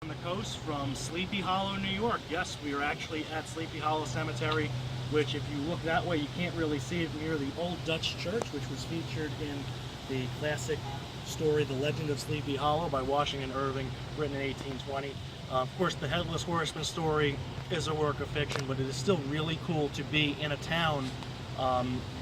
On the coast from Sleepy Hollow, New York. Yes, we are actually at Sleepy Hollow Cemetery, which if you look that way, you can't really see it, near the old Dutch church, which was featured in the classic story, The Legend of Sleepy Hollow by Washington Irving, written in 1820. Of course, the Headless Horseman story is a work of fiction, but it is still really cool to be in a town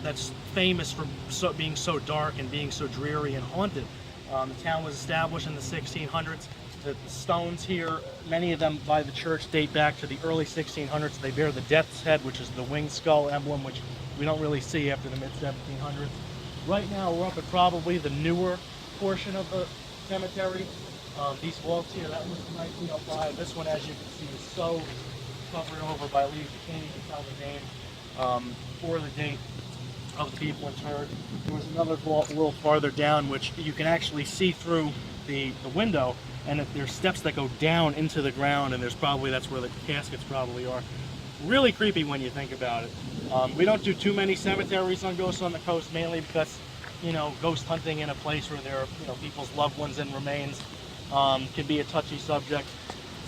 that's famous for being so dark and being so dreary and haunted. The town was established in the 1600s. The stones here, many of them by the church, date back to the early 1600s. They bear the death's head, which is the winged skull emblem, which we don't really see after the mid-1700s. Right now, we're up at probably the newer portion of the cemetery. These vaults here, that was 1905. This one, as you can see, is so covered over by leaves, you can't even tell the name or the date of the people interred. There was another vault a little farther down, which you can actually see through the window, and if there's steps that go down into the ground, and that's where the caskets probably are. Really creepy when you think about it. We don't do too many cemeteries on Ghosts on the Coast, mainly because, ghost hunting in a place where there are, people's loved ones and remains can be a touchy subject.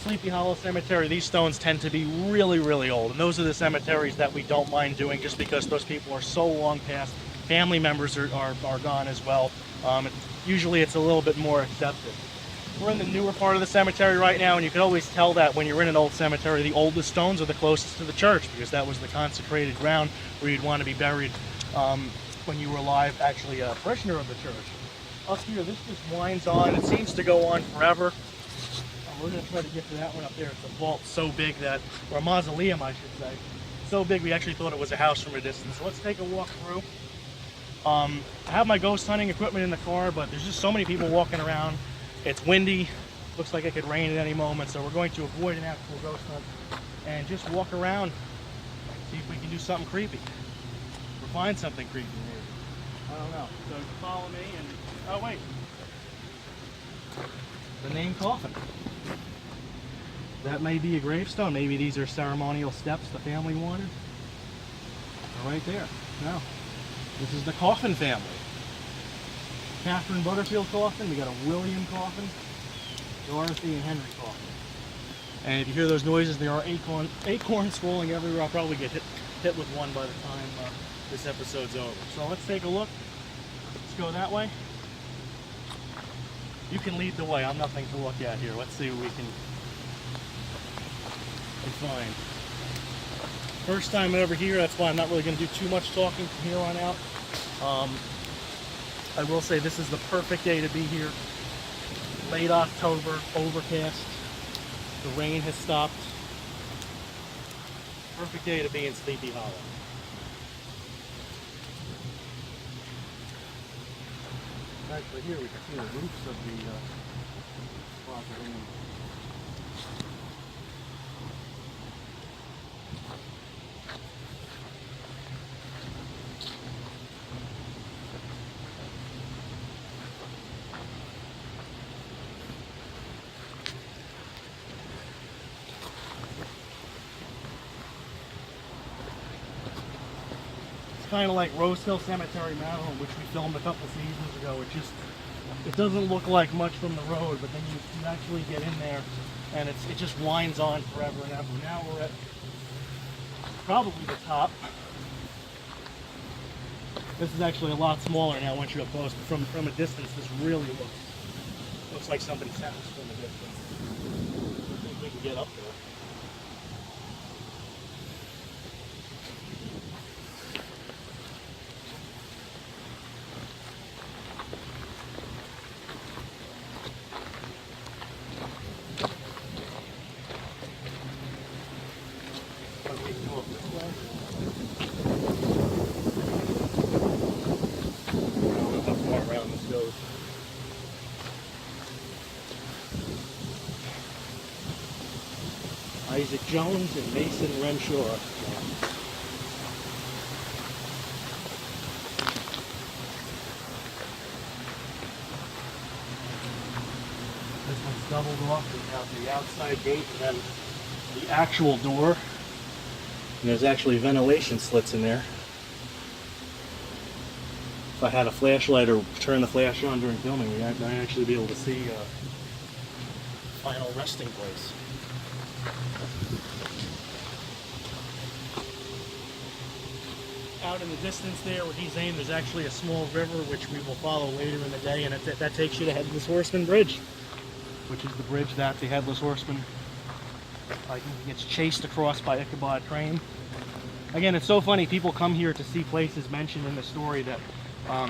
Sleepy Hollow Cemetery, these stones tend to be really, really old, and those are the cemeteries that we don't mind doing, just because those people are so long past. Family members are gone as well. Usually it's a little bit more accepted. We're in the newer part of the cemetery right now, and you can always tell that when you're in an old cemetery, the oldest stones are the closest to the church, because that was the consecrated ground where you'd want to be buried when you were alive, actually a parishioner of the church. Up here, this just winds on. It seems to go on forever. We're going to try to get to that one up there. It's a vault so big that, or a mausoleum, I should say. So big we actually thought it was a house from a distance. So let's take a walk through. I have my ghost hunting equipment in the car, but there's just so many people walking around. It's windy. Looks like it could rain at any moment, so we're going to avoid an actual ghost hunt and just walk around, see if we can do something creepy. Or find something creepy, maybe. I don't know. So follow me and... Oh, wait. The name coffin. That may be a gravestone. Maybe these are ceremonial steps the family wanted. They're right there. No. This is the Coffin family. Catherine Butterfield coffin. We got a William coffin. Dorothy and Henry coffin. And if you hear those noises, there are acorns falling everywhere. I'll probably get hit with one by the time this episode's over. So let's take a look. Let's go that way. You can lead the way. I'm nothing to look at here. Let's see what we can find. First time ever here, that's why I'm not really going to do too much talking from here on out. I will say this is the perfect day to be here. Late October, overcast. The rain has stopped. Perfect day to be in Sleepy Hollow. Actually, here we can see the roofs of the spot they're in. Kind of like Rose Hill Cemetery Mountain, which we filmed a couple seasons ago. It doesn't look like much from the road, but then you actually get in there, and it just winds on forever and ever. Now we're at probably the top. This is actually a lot smaller now once you're up close. But from a distance, this really looks like somebody's house from a distance. I think we can get up there. Isaac Jones and Mason Renshaw. This one's doubled off. We have the outside gate and then the actual door. And there's actually ventilation slits in there. If I had a flashlight or turn the flash on during filming, I'd actually be able to see final resting place. Out in the distance there where he's aimed, there's actually a small river which we will follow later in the day, and that takes you to Headless Horseman Bridge, which is the bridge that the Headless Horseman gets chased across by Ichabod Crane. Again, it's so funny, people come here to see places mentioned in the story that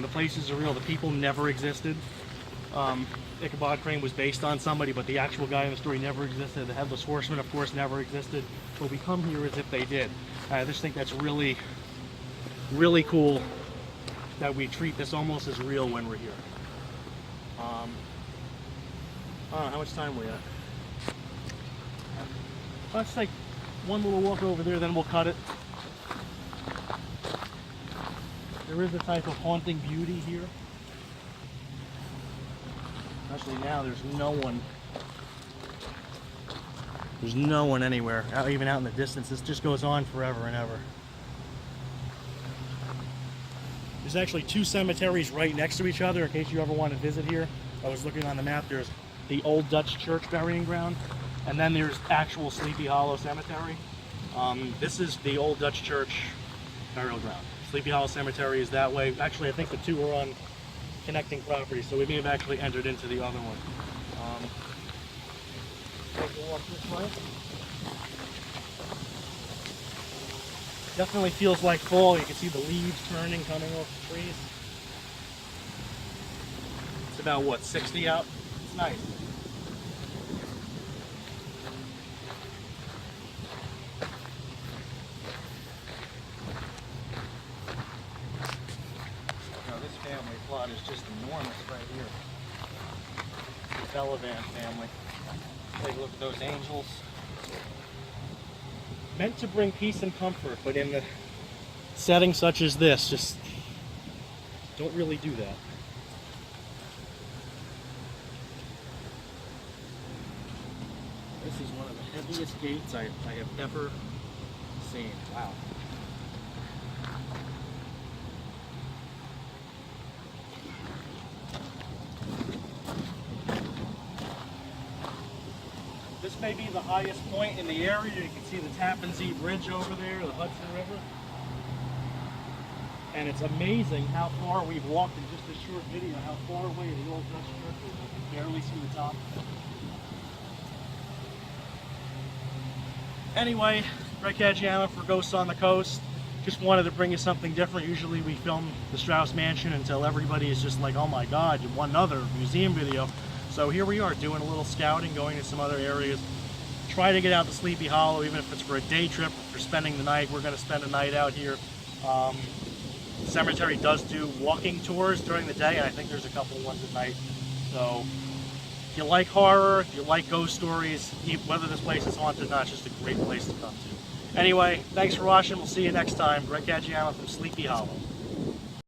the places are real, the people never existed. Ichabod Crane was based on somebody, but the actual guy in the story never existed. The Headless Horseman, of course, never existed, but we come here as if they did. I just think that's really cool that we treat this almost as real when we're here. I don't know how much time we at. Let's take one little walk over there, then we'll cut it. There is a type of haunting beauty here. Especially now, there's no one. There's no one anywhere, even out in the distance. This just goes on forever and ever. There's actually two cemeteries right next to each other in case you ever want to visit here. I was looking on the map. There's the Old Dutch Church burying ground, and then there's actual Sleepy Hollow Cemetery. This is the Old Dutch Church burial ground. Sleepy Hollow Cemetery is that way. Actually, I think the two are on connecting properties, so we may have actually entered into the other one. Take a walk this way. Definitely feels like fall. You can see the leaves turning, coming off the trees. It's about, what, 60 out? It's nice. Now this family plot is just enormous right here. The Bellevant family. Take a look at those angels. Meant to bring peace and comfort, but in the setting such as this, just don't really do that. This is one of the heaviest gates I have ever seen. Wow. This may be the highest point in the area. You can see the Tappan Zee Bridge over there, the Hudson River. And it's amazing how far we've walked in just a short video, how far away the Old Dutch Church is. You can barely see the top. Anyway, Greg Caggiano for Ghosts on the Coast. Just wanted to bring you something different. Usually we film the Strauss Mansion until everybody is just like, oh my God, one other museum video. So here we are doing a little scouting, going to some other areas. Try to get out to Sleepy Hollow, even if it's for a day trip, for spending the night. We're going to spend a night out here. The cemetery does do walking tours during the day, and I think there's a couple ones at night. So if you like horror, if you like ghost stories, whether this place is haunted or not, it's just a great place to come to. Anyway, thanks for watching. We'll see you next time. Greg Caggiano from Sleepy Hollow.